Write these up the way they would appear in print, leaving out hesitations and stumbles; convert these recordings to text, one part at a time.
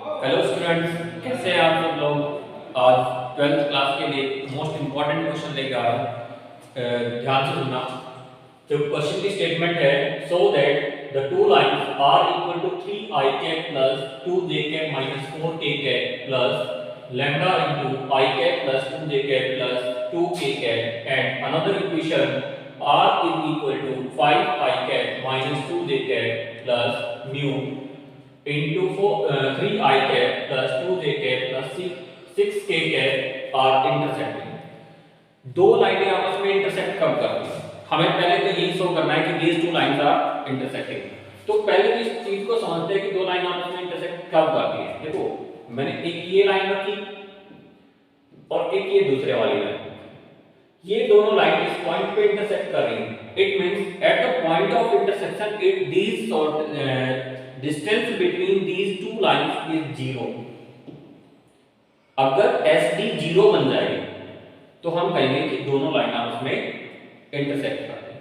Hello students, कैसे हैं आप सब लोग। आज 12th क्लास के लिए मोस्ट इंपॉर्टेंट क्वेश्चन लेके आया हूं। ध्यान से सुनना। जो क्वेश्चन की स्टेटमेंट है, so that the two lines are equal to 3ik plus 2jk minus 4kk plus lambda into ik plus 2jk plus 2kk and another equation r is equal to 5ik minus 2jk plus mu into 3ik plus 2jk plus 6kk are intersecting। दो लाइनें आपस में intersect कब करती हैं? हमें पहले तो यही शो करना है कि these two lines are intersecting। तो पहले तो इस चीज को समझते हैं कि दो लाइन आपस में इंटरसेक्ट कब करती हैं। देखो, मैंने एक ये लाइन रखी और एक ये दूसरे वाली लाइन। ये दोनों लाइन इस पॉइंट पे इंटरसेक्ट कर रही हैं। It means at the point of intersection it these sort distance between these two lines is 0। अगर SD 0 बन जाए तो हम कहेंगे कि दोनों लाइन आपस में इंटरसेक्ट करते हैं।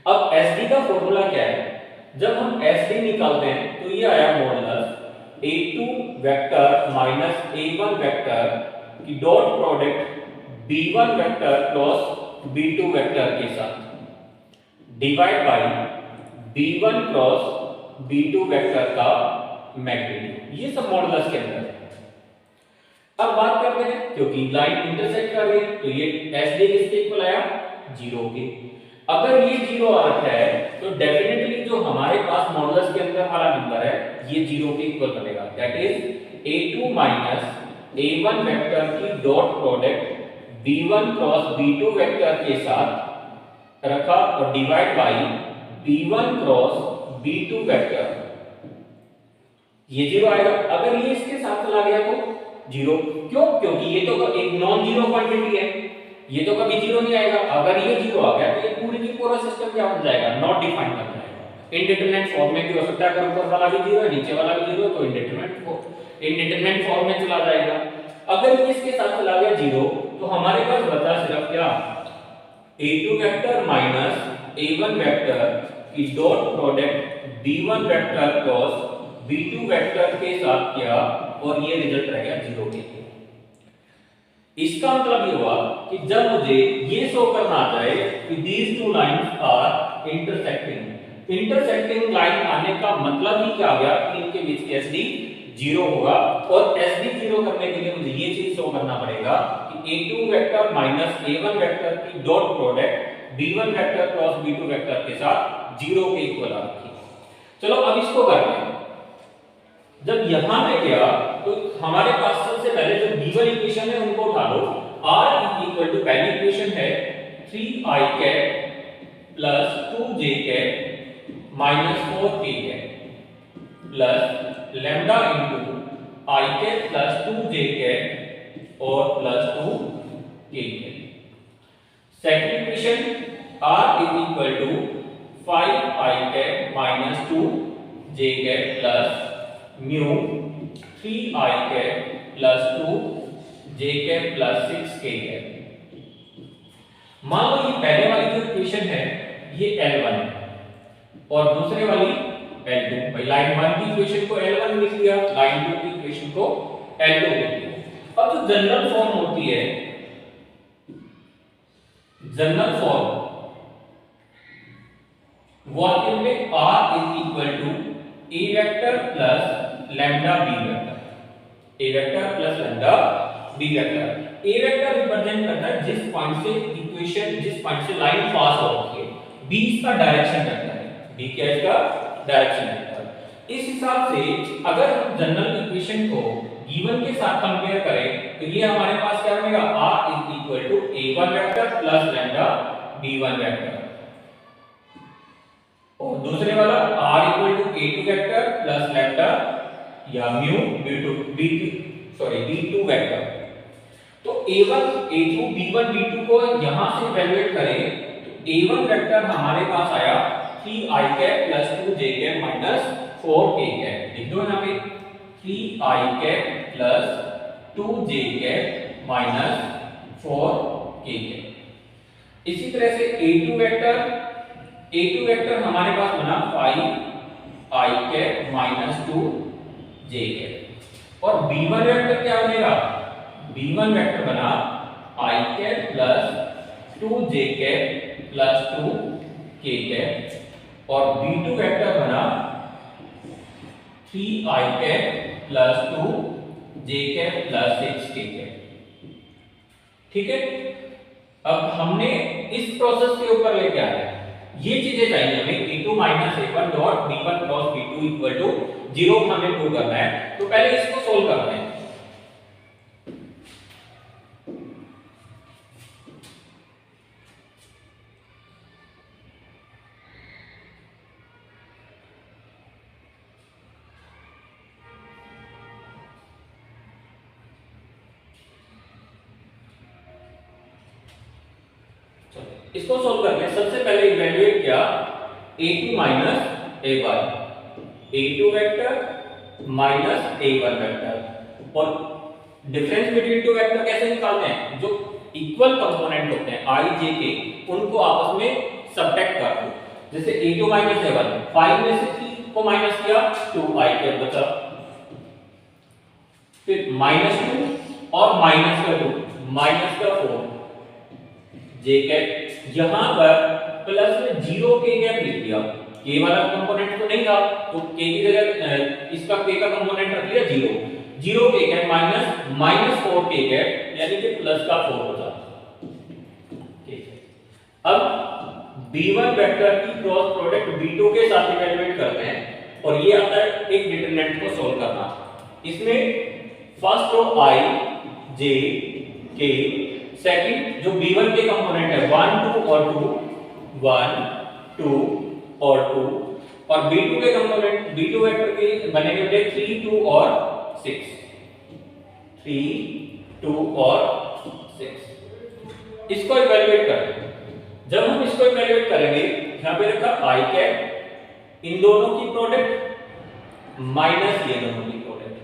अब SD का फॉर्मूला क्या है? जब हम SD निकालते हैं तो ये आया modulus A2 vector minus A1 vector की dot product B1 vector plus B2 vector के साथ divide by B1 cross B2 vector का मैग्नीट्यूड। ये सब मॉडुलस के अंदर है। अब बात करते हैं, क्योंकि लाइन इंटरसेक्ट कर रही है तो ये SD किसके इक्वल आया? 0 के। अगर ये 0 आ रखा है तो डेफिनेटली जो हमारे पास मॉडुलस के अंदर वाला नंबर है ये 0 के इक्वल बनेगा। That is A2 minus A1 vector की dot product B1 cross B2 vector के साथ रखा और divide by B1 cross B2 vector, ये 0 आएगा। अगर ये इसके साथ चला गया तो 0। क्यों? क्योंकि ये तो एक नॉन जीरो क्वांटिटी है, ये तो कभी 0 नहीं आएगा। अगर ये 0 आ गया तो ये पूरी की पूरा सिस्टम क्या बन जाएगा? नॉट डिफाइंड बन जाएगा। इंडिटरमिनेट फॉर्म में भी हो सकता है। अगर ऊपर वाला भी 0 है नीचे वाला भी 0 है तो इंडिटरमिनेट फॉर्म में चला जाएगा। अगर ये इसके साथ चला गया 0 तो हमारे पास बचा सिर्फ क्या? A2 vector minus A1 vector की dot product B1 vector cross B2 vector के साथ किया और ये रिजल्ट रह गया 0 के। इसका मतलब ये हुआ कि जब मुझे ये शो करना आ जाए कि these two lines are intersecting line आने का मतलब ही क्या आ गया कि इनके बीच की SD 0 होगा। और SD 0 करने के लिए मुझे ये चीज शो करना पड़ेगा कि A2 vector minus A1 vector की dot product B1 vector cross B2 vector के साथ 0 के इक्वल आ रखी। चलो अब इसको करते हैं। जब यहां पे गया तो हमारे पास सबसे पहले जो B1 इक्वेशन है उनको उठा लो। R इक्वल टू पहली इक्वेशन है 3ik plus 2jk minus 4kk plus lambda into ik plus 2jk और plus 2kk। Second equation R is equal to 5ik minus 2jk plus mu 3ik plus 2jk plus 6kk। मान लो ये पहले वाली जो equation है ये L1 है और दूसरे वाली L2। भाई लाइन 1 की इक्वेशन को L1 लिख लिया, लाइन 2 की इक्वेशन को L2 लिख लिया। अब जो जनरल फॉर्म होती है, जनरल फॉर्म वो आती है R is equal to A vector plus lambda B vector. A vector plus lambda B vector. A vector represent करता है जिस पॉइंट से इक्वेशन, जिस पॉइंट से लाइन पास हो रही है। B इसका डायरेक्शन करता है, B क्या इसका डायरेक्शन करता है। इस हिसाब से अगर हम जनरल इक्वेशन को गिवन के साथ कंपेयर करें तो ये हमारे पास क्या बनेगा? R is equal to A1 vector plus lambda B1 vector और दूसरे वाला R equal to A2 vector plus lambda या म्यू B2 वेक्टर। तो A1 A2 B1 B2 को यहां से इवैल्यूएट करें तो A1 वेक्टर हमारे पास आया 3ik plus 2jk minus 4kk। लिख दो यहां पे 3ik plus 2jk minus 4kk। इसी तरह से A2 वेक्टर हमारे पास बना 5ik माइनस 2jk। और b1 वेक्टर क्या बनेगा, b1 वेक्टर बना i cap plus 2j cap plus 2k cap और b2 वेक्टर बना 3i cap plus 2j cap plus 6k cap. ठीक है, अब हमने इस प्रोसेस के ऊपर लेके आया है, ये चीजें चाहिए हमें a2 minus a1 dot b1 cross b2 equal to 0 हमें प्रूव करना है। तो पहले इसको सोल्व करते हैं। इसको सोल्व करते हैं। सबसे पहले इवैल्यूएट किया a2 minus a1, a2 vector minus a1 vector, और डिफरेंस बिटवीन टू वेक्टर कैसे निकालते हैं, जो इक्वल कंपोनेंट होते हैं i j k उनको आपस में सब्ट्रैक्ट कर दो। जैसे a2 माइनस a1, 5 में से 3 को माइनस किया 2i के बचा, फिर -2 और माइनस का 2 माइनस का 4 j कैप, यहां पर प्लस में 0 k कैप लिख दिया, k वाला कंपोनेंट तो नहीं था तो k की जगह इसका k का कंपोनेंट रख लिया 0 k cap minus 4 k cap, यानी कि प्लस का 4 होता। ठीक है, अब b1 वेक्टर की क्रॉस प्रोडक्ट b2 के साथ इवैल्यूएट करते हैं और ये आता है एक डिटरमिनेंट को सोल्व करना। इसमें first row i j k, second जो b1 के कंपोनेंट है 1 2 और 2, 1 2 और 2, और b2 के कंपोनेंट b2 वेक्टर के बनेंगे 3 2 और 6, 3 2 और 6। इसको इवैल्यूएट करें। जब हम इसको इवैल्यूएट करेंगे, यहां पे रखा i कैप, इन दोनों की प्रोडक्ट माइनस ये दोनों की product,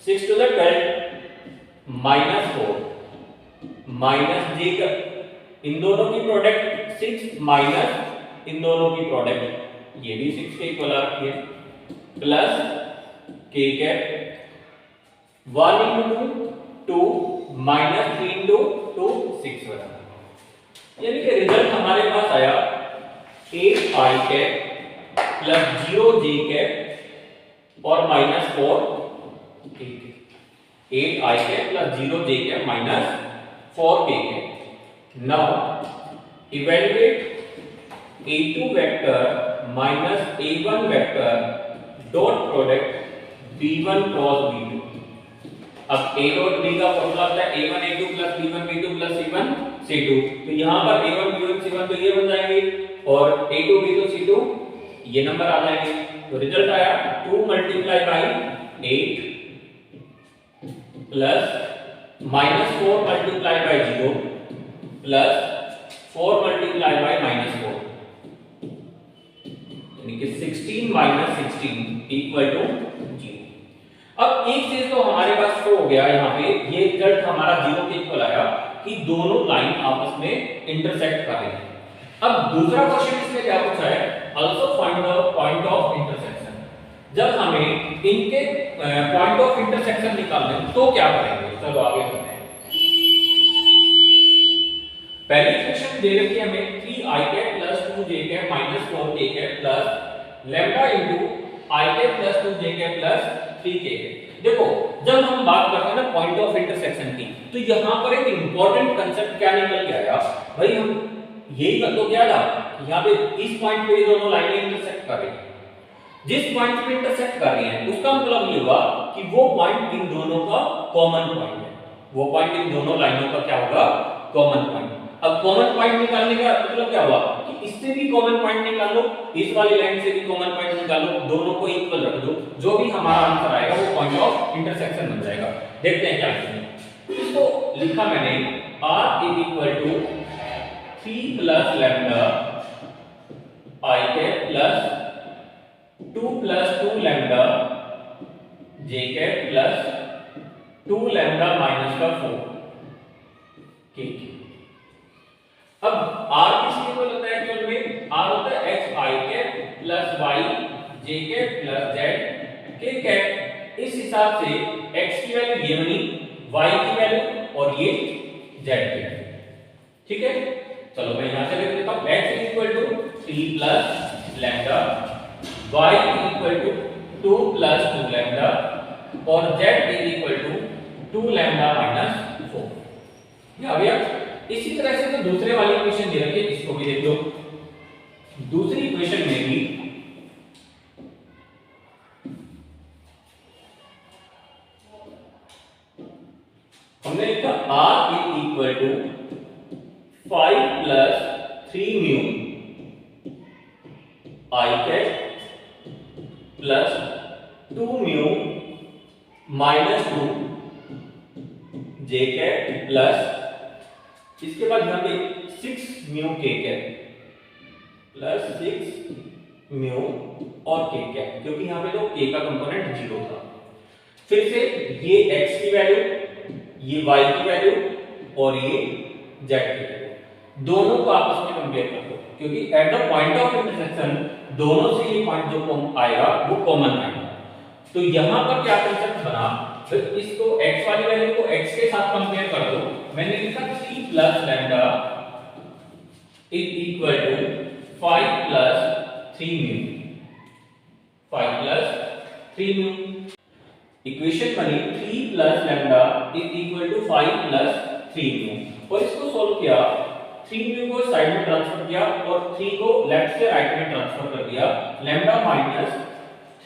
6 to the 12 minus 4 minus j का, इन दोनों की प्रोडक्ट 6 माइनस इन दोनों की प्रोडक्ट, ये भी 6 के इक्वल आ रही है, plus k cap 1 into 2 minus 3 into 2 6 बना, यानी कि रिजल्ट हमारे पास आया 8i cap plus 0j cap और minus 4 k, 8i cap plus 0j cap minus 4k cap. Now evaluate a2 vector minus a1 vector dot product b1 cross b2। अब a और b का फॉर्मूला होता है a1 a2 plus b1 b2 plus c1 c2, तो यहाँ पर a1 b1 c1 तो ये बन जाएंगे और a2 b2 c2 ये नंबर आ जाएंगे। तो रिजल्ट आया 2 multiply by 8 plus -4 multiply by 0 plus 4 multiply by -4, यानी कि 16 माइनस 16 इक्वल टू 0। अब एक चीज तो हमारे पास शो हो गया, यहाँ पे ये रिजल्ट हमारा 0 के इक्वल आया कि दोनों लाइन आपस में इंटरसेक्ट कर रही है। अब दूसरा क्वेश्चन इसमें क्या पूछा है, also find the point of intersection. जब हमें इनके पॉइंट ऑफ इंटरसेक्शन निकालना है तो क्या करेंगे, चलो आगे बढ़ते हैं। पहली इक्वेशन दे रखी है हमें 3i cap plus 2j cap minus 4k cap plus lambda into i cap plus 2j cap plus 3k। देखो जब हम बात करते हैं ना पॉइंट ऑफ इंटरसेक्शन की, तो यहाँ पर एक इंपॉर्टेंट कंसेप्ट क्या निकल के आया भाई, हम यही तो क्या था, यहाँ पे इस पॉइंट पे दोनों लाइनें इंटरसेक्ट कर रही हैं, जिस पॉइंट पे इंटरसेक्ट कर रही हैं उसका मतलब ये हुआ कि वो पॉइंट इन दोनों का कॉमन पॉइंट है, वो पॉइंट इन दोनों लाइनों का क्या होगा, कॉमन पॉइंट। अब कॉमन पॉइंट निकालने का मतलब क्या हुआ कि इससे भी कॉमन पॉइंट निकाल लो, इस वाली लाइन से भी कॉमन पॉइंट निकालो, दोनों को इक्वल रख दो, जो भी हमारा आंसर आएगा वो पॉइंट ऑफ इंटरसेक्शन बन जाएगा। देखते हैं क्या लिखते, इसको लिखा मैंने r is equal to 3 plus lambda i cap plus 2 plus 2 lambda j cap plus 2 lambda minus का 4 k। अब r किसके इक्वल होता है, एक्चुअल में r होता है x i cap plus y j cap plus z k cap. इस हिसाब से x की वैल्यू ये बनी, y की वैल्यू और ये z की वैल्यू। ठीक है, चलो मैं यहां से लिख देता हूं x equal to 3 plus lambda, y equal to 2 plus 2 lambda और z equal to 2 lambda minus 4। ये आ गया। इसी तरह से तो दूसरे वाली इक्वेशन दे रखी है, इसको भी देख लो। दूसरी इक्वेशन में भी हमने लिखा r is equal to 5 plus 3 mu I cap plus 2 mu minus 2 j cap plus इसके बाद यहां पे 6 mu k cap plus 6 mu और k कैट, क्योंकि यहां पे तो k का कंपोनेंट 0 था। फिर से ये x की वैल्यू, ये y की वैल्यू और ये z की वैल्यू, दोनों को आपस में कंपेयर कर दो, क्योंकि at the point of intersection दोनों से ये पॉइंट जो आएगा वो कॉमन आएगा। तो यहां पर क्या कंसेप्ट बना, फिर इसको x वाली वैल्यू को x के साथ कंपेयर कर दो। मैंने लिखा 3 plus lambda is equal to 5 plus 3 mu, 5 plus 3 mu. Equation बनी 3 plus lambda is equal to 5 plus 3 mu, और इसको सोल्व किया, 3 म्यू को साइड में ट्रांसफर किया और 3 को लेफ्ट से राइट में ट्रांसफर कर दिया, lambda minus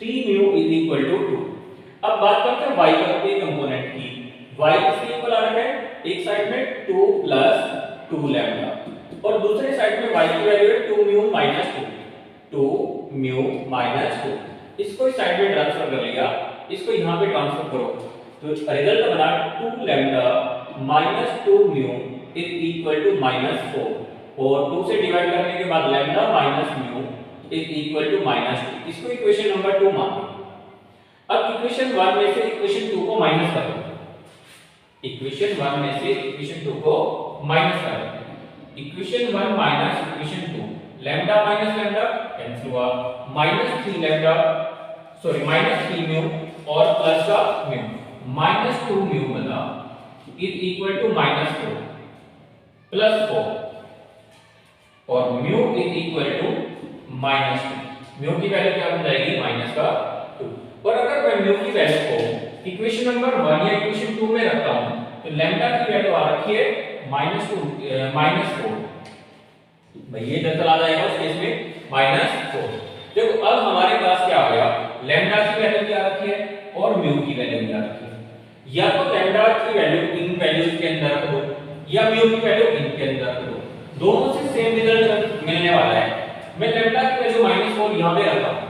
3 mu is equal to 2। अब बात करते हैं y के कंपोनेंट की। y किसके इक्वल आ रहा है, एक साइड में 2 प्लस 2 लैम्डा और दूसरे साइड में y की वैल्यू है 2 म्यू माइनस 2, 2 म्यू माइनस 2। इसको इस साइड में ट्रांसफर कर लिया, इसको यहां पे ट्रांसफर करो तो रिजल्ट बना 2 lambda minus 2 mu is equal to minus 4, और 2 से डिवाइड करने के बाद lambda minus mu is equal to minus 2। इसको इक्वेशन नंबर 2 मान लो। अब इक्वेशन 1 में से इक्वेशन 2 को माइनस कर दो, इक्वेशन 1 में से इक्वेशन 2 को माइनस कर दो। Equation 1 minus equation 2, lambda minus lambda cancel हुआ, minus 3 lambda sorry minus 3 mu और प्लस का म्यू, माइनस 2 म्यू बना is equal to minus 4 plus 4 और mu is equal to minus 2। Mu की वैल्यू क्या बन जाएगी, माइनस का 2। और अगर मैं म्यू की वैल्यू को इक्वेशन नंबर 1 या इक्वेशन 2 में रखता हूं तो लैम्डा की वैल्यू आ रखी है -2 -4, भाई ये इधर चला जाएगा उस केस में -4। देखो अब हमारे पास क्या आ गया, लैम्डा की वैल्यू क्या रखी है और म्यू की वैल्यू क्या रखी है। या तो लैम्डा की वैल्यू इन वैल्यूज के अंदर रख दो या म्यू की वैल्यू इनके अंदर रख दो, दोनों से सेम रिजल्ट मिलने वाला है। मैं लैम्डा की वैल्यू -4 यहां पे रखता हूं।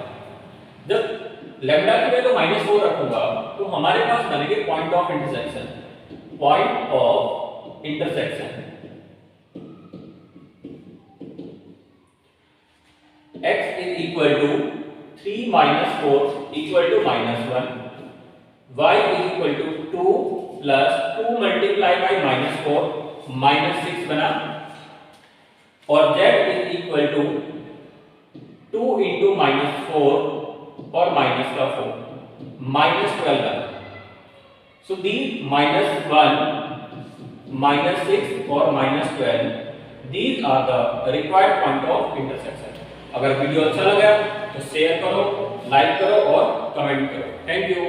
जब लैम्डा की वैल्यू -4 रखूंगा तो हमारे पास बनेंगे point of intersection, point of intersection x is equal to 3 minus 4 equal to -1, y is equal to 2 plus 2 multiply by -4 -6 बना, और z is equal to 2 into -4 और माइनस का 4 -12 बना। So these -1, -6 और -12 these are the required point of intersection। अगर video अच्छा लगा तो शेयर करो, लाइक करो और कमेंट करो। Thank you.